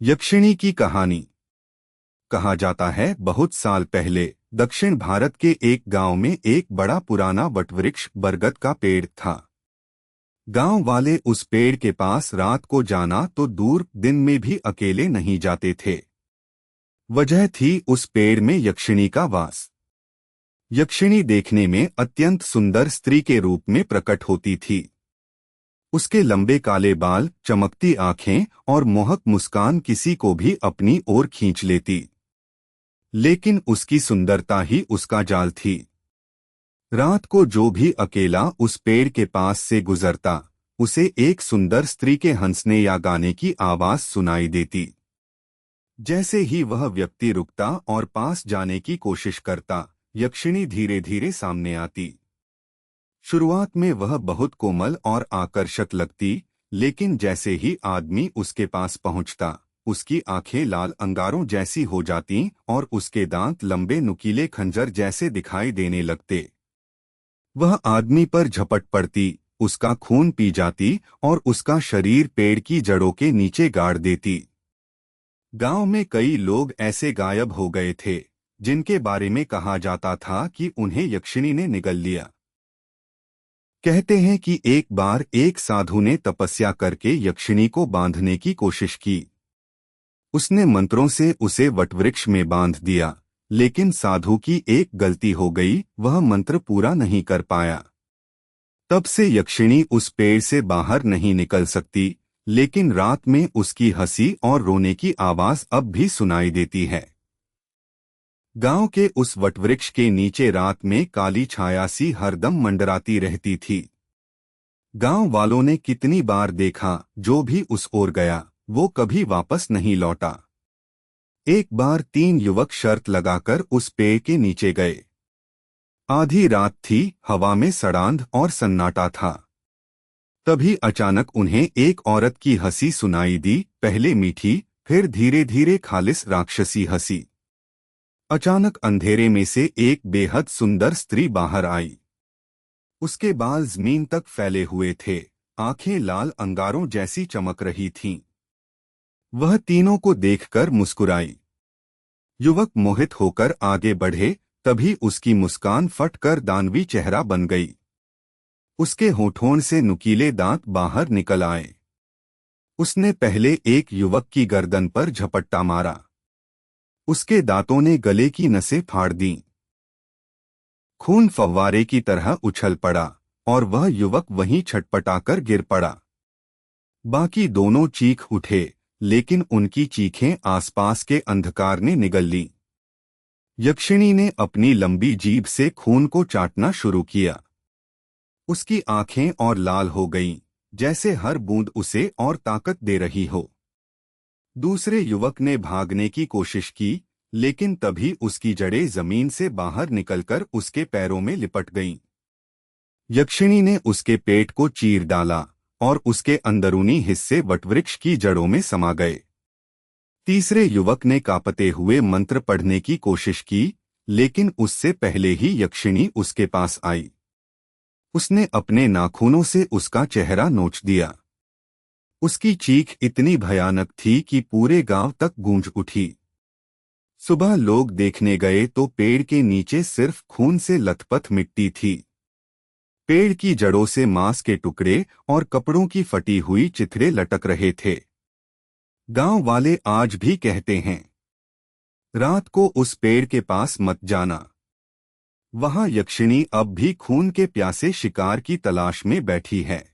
यक्षिणी की कहानी। कहा जाता है बहुत साल पहले दक्षिण भारत के एक गांव में एक बड़ा पुराना वटवृक्ष बरगद का पेड़ था। गांव वाले उस पेड़ के पास रात को जाना तो दूर, दिन में भी अकेले नहीं जाते थे। वजह थी उस पेड़ में यक्षिणी का वास। यक्षिणी देखने में अत्यंत सुंदर स्त्री के रूप में प्रकट होती थी। उसके लंबे काले बाल, चमकती आंखें और मोहक मुस्कान किसी को भी अपनी ओर खींच लेती। लेकिन उसकी सुंदरता ही उसका जाल थी। रात को जो भी अकेला उस पेड़ के पास से गुजरता, उसे एक सुंदर स्त्री के हंसने या गाने की आवाज सुनाई देती। जैसे ही वह व्यक्ति रुकता और पास जाने की कोशिश करता, यक्षिणी धीरे धीरे सामने आती। शुरुआत में वह बहुत कोमल और आकर्षक लगती, लेकिन जैसे ही आदमी उसके पास पहुंचता, उसकी आंखें लाल अंगारों जैसी हो जातीं और उसके दांत लंबे नुकीले खंजर जैसे दिखाई देने लगते। वह आदमी पर झपट पड़ती, उसका खून पी जाती और उसका शरीर पेड़ की जड़ों के नीचे गाड़ देती। गांव में कई लोग ऐसे गायब हो गए थे, जिनके बारे में कहा जाता था कि उन्हें यक्षिणी ने निगल लिया। कहते हैं कि एक बार एक साधु ने तपस्या करके यक्षिणी को बांधने की कोशिश की। उसने मंत्रों से उसे वटवृक्ष में बांध दिया, लेकिन साधु की एक गलती हो गई, वह मंत्र पूरा नहीं कर पाया। तब से यक्षिणी उस पेड़ से बाहर नहीं निकल सकती, लेकिन रात में उसकी हंसी और रोने की आवाज अब भी सुनाई देती है। गांव के उस वटवृक्ष के नीचे रात में काली छाया सी हरदम मंडराती रहती थी। गांव वालों ने कितनी बार देखा, जो भी उस ओर गया वो कभी वापस नहीं लौटा। एक बार 3 युवक शर्त लगाकर उस पेड़ के नीचे गए। आधी रात थी, हवा में सड़ांध और सन्नाटा था। तभी अचानक उन्हें एक औरत की हंसी सुनाई दी, पहले मीठी, फिर धीरे धीरे खालिस राक्षसी हंसी। अचानक अंधेरे में से एक बेहद सुंदर स्त्री बाहर आई। उसके बाल जमीन तक फैले हुए थे, आंखें लाल अंगारों जैसी चमक रही थीं। वह तीनों को देखकर मुस्कुराई। युवक मोहित होकर आगे बढ़े, तभी उसकी मुस्कान फटकर दानवी चेहरा बन गई। उसके होठों से नुकीले दांत बाहर निकल आए। उसने पहले एक युवक की गर्दन पर झपट्टा मारा। उसके दांतों ने गले की नसें फाड़ दीं। खून फव्वारे की तरह उछल पड़ा और वह युवक वहीं छटपटाकर गिर पड़ा। बाकी दोनों चीख उठे, लेकिन उनकी चीखें आसपास के अंधकार ने निगल लीं। यक्षिणी ने अपनी लंबी जीभ से खून को चाटना शुरू किया। उसकी आंखें और लाल हो गईं, जैसे हर बूंद उसे और ताकत दे रही हो। दूसरे युवक ने भागने की कोशिश की, लेकिन तभी उसकी जड़ें जमीन से बाहर निकलकर उसके पैरों में लिपट गईं। यक्षिणी ने उसके पेट को चीर डाला और उसके अंदरूनी हिस्से वटवृक्ष की जड़ों में समा गए। तीसरे युवक ने कांपते हुए मंत्र पढ़ने की कोशिश की, लेकिन उससे पहले ही यक्षिणी उसके पास आई। उसने अपने नाखूनों से उसका चेहरा नोच दिया। उसकी चीख इतनी भयानक थी कि पूरे गांव तक गूंज उठी। सुबह लोग देखने गए तो पेड़ के नीचे सिर्फ खून से लथपथ मिट्टी थी। पेड़ की जड़ों से मांस के टुकड़े और कपड़ों की फटी हुई चिथड़े लटक रहे थे। गांव वाले आज भी कहते हैं, रात को उस पेड़ के पास मत जाना। वहां यक्षिणी अब भी खून के प्यासे शिकार की तलाश में बैठी है।